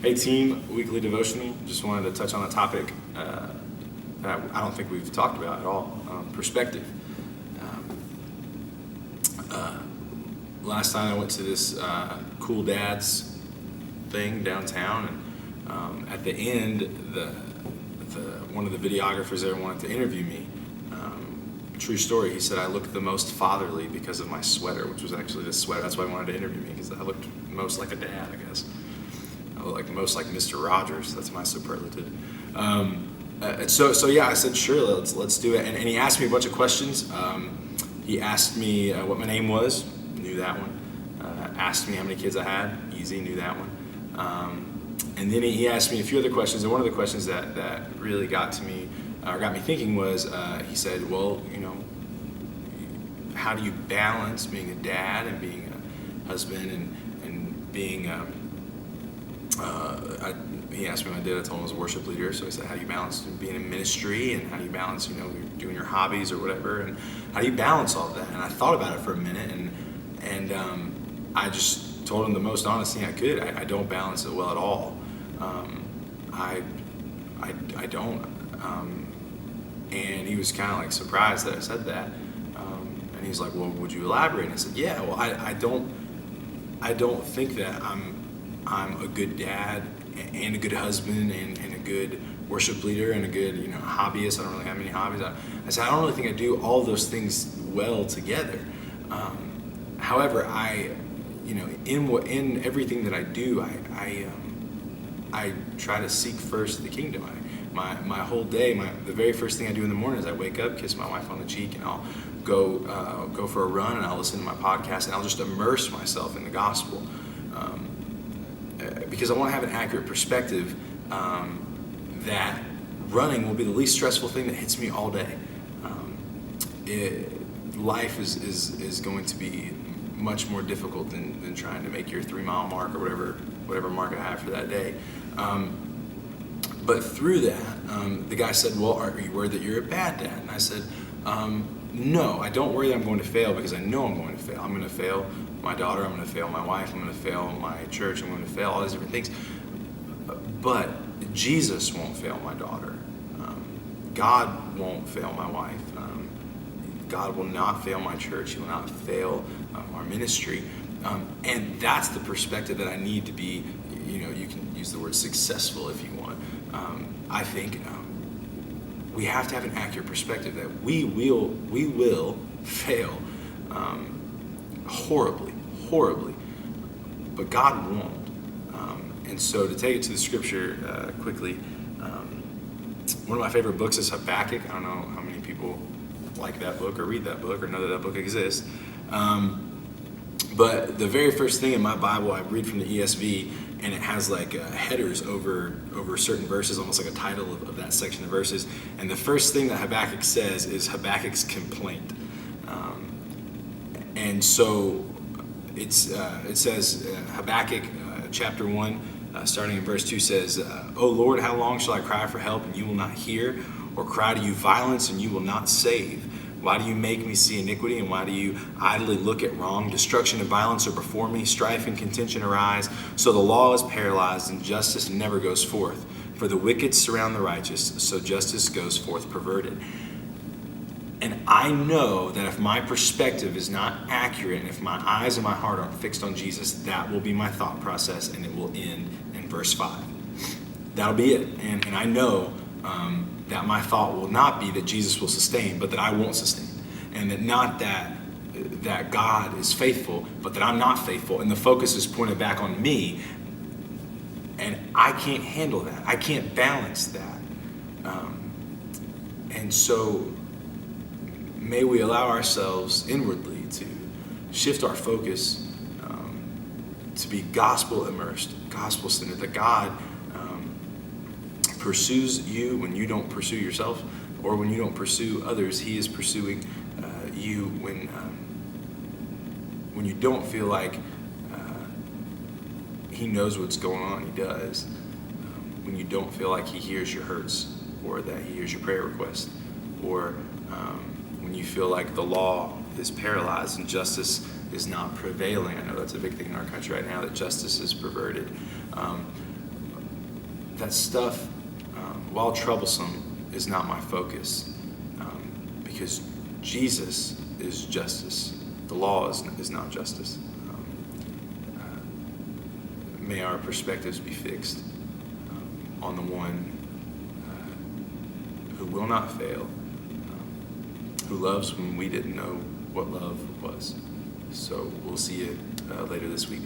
Hey team, weekly devotional. Just wanted to touch on a topic that I don't think we've talked about at all, perspective. Last time I went to this Cool Dads thing downtown, and at the end, one of the videographers there wanted to interview me. True story, he said I looked the most fatherly because of my sweater, which was actually this sweater. That's why he wanted to interview me, because I looked most like a dad, I guess. I looked most like Mr. Rogers. That's my superlative. So yeah, I said sure, let's do it. And he asked me a bunch of questions. He asked me what my name was, knew that one. Asked me how many kids I had, easy, knew that one. And then he asked me a few other questions, and one of the questions that really got me thinking was, he said, well, how do you balance being a dad and being a husband and being, he asked me what I did. I told him I was a worship leader, so he said, how do you balance being in ministry, and how do you balance, doing your hobbies or whatever, and how do you balance all of that? And I thought about it for a minute, and I just told him the most honest thing I could. I don't balance it well at all. I don't. And he was kind of like surprised that I said that. And he's like, well, would you elaborate? And I said, yeah, well, I don't think that I'm a good dad and a good husband and a good worship leader and a good, hobbyist. I don't really have many hobbies. I said, I don't really think I do all those things well together. However, in everything that I do, I try to seek first the kingdom. My whole day, the very first thing I do in the morning is I wake up, kiss my wife on the cheek, and I'll go for a run, and I'll listen to my podcast, and I'll just immerse myself in the gospel, because I want to have an accurate perspective that running will be the least stressful thing that hits me all day. Life is going to be much more difficult than trying to make your 3-mile mark or whatever mark I have for that day. But through that, the guy said, well, are you worried that you're a bad dad? And I said, no, I don't worry that I'm going to fail, because I know I'm going to fail. I'm going to fail my daughter, I'm going to fail my wife, I'm going to fail my church, I'm going to fail all these different things. But Jesus won't fail my daughter. God won't fail my wife. God will not fail my church. He will not fail our ministry. And that's the perspective that I need to be, you can use the word successful if you want. I think we have to have an accurate perspective that we will fail horribly, but God won't. And so to take it to the scripture quickly, one of my favorite books is Habakkuk. I don't know how many people like that book or read that book or know that book exists. But the very first thing in my Bible, I read from the ESV, and it has like headers over certain verses, almost like a title of that section of verses. And the first thing that Habakkuk says is Habakkuk's complaint. And so it says, Habakkuk chapter 1, starting in verse 2 says, O Lord, how long shall I cry for help and you will not hear, or cry to you violence and you will not save? Why do you make me see iniquity, and why do you idly look at wrong? Destruction and violence are before me, strife and contention arise. So the law is paralyzed, and justice never goes forth. For the wicked surround the righteous, so justice goes forth perverted. And I know that if my perspective is not accurate, and if my eyes and my heart aren't fixed on Jesus, that will be my thought process, and it will end in verse 5. That'll be it. And I know that my thought will not be that Jesus will sustain, but that I won't sustain. And that not that God is faithful, but that I'm not faithful. And the focus is pointed back on me. And I can't handle that. I can't balance that. And so may we allow ourselves inwardly to shift our focus to be gospel immersed, gospel centered, that God pursues you when you don't pursue yourself, or when you don't pursue others. He is pursuing you when you don't feel like he knows what's going on. He does. When you don't feel like he hears your hurts, or that he hears your prayer request, or when you feel like the law is paralyzed and justice is not prevailing. I know that's a big thing in our country right now, that justice is perverted. that stuff, while troublesome, is not my focus, because Jesus is justice. The law is not justice. May our perspectives be fixed on the one who will not fail, who loves when we didn't know what love was. So we'll see you later this week.